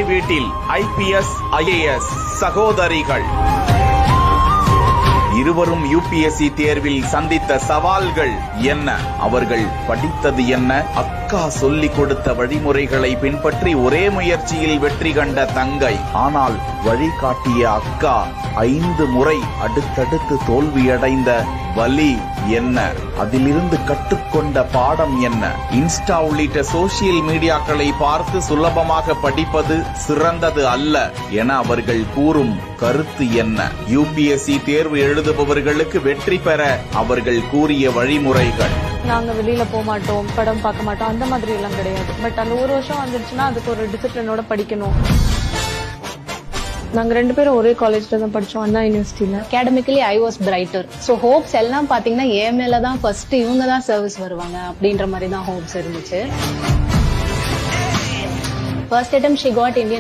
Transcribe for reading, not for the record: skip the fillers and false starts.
வீட்டில் IPS IAS சகோதரிகள் இருவரும் UPSC தேர்வில் சந்தித்த சவால்கள் என்ன? அவர்கள் படித்தது என்ன? அக்கா சொல்லிக் கொடுத்த வழிமுறைகளை பின்பற்றி ஒரே முயற்சியில் வெற்றி கண்ட தங்கை. ஆனால் வழிகாட்டிய அக்கா 5 முறை அடுத்தடுத்து தோல்வியடைந்த வலி என்ன? அதிலிருந்து கற்றுக்கொண்ட பாடம் என்ன? இன்ஸ்டா உள்ளிட்ட சோசியல் மீடியாக்களை பார்த்து சுலபமாக படிப்பது சிறந்தது அல்ல என அவர்கள் கூறும் கருத்து என்ன? UPSC தேர்வு எழுதுபவர்களுக்கு வெற்றி பெற அவர்கள் கூறிய வழிமுறைகள். நாங்க வெளியில போக மாட்டோம், படம் பார்க்க மாட்டோம், அந்த மாதிரி எல்லாம் கிடையாது. பட் அந்த ஒரு வருஷம் வந்துருச்சுன்னா அதுக்கு ஒரு டிசிப்ளினோட படிக்கணும். நாங்க 2 பேரும் ஒரே காலேஜ்ல தான் படிச்சோம், அண்ணா யூனிவர்சிட்டியில. Academically I was brighter. So hopes எல்லாம் பாத்தீங்கன்னா என் மேலதான் ஃபர்ஸ்ட் இவங்க தான் சர்வீஸ் வருவாங்க அப்படின்ற மாதிரி தான் ஹோப்ஸ் இருந்துச்சு. First attempt she got Indian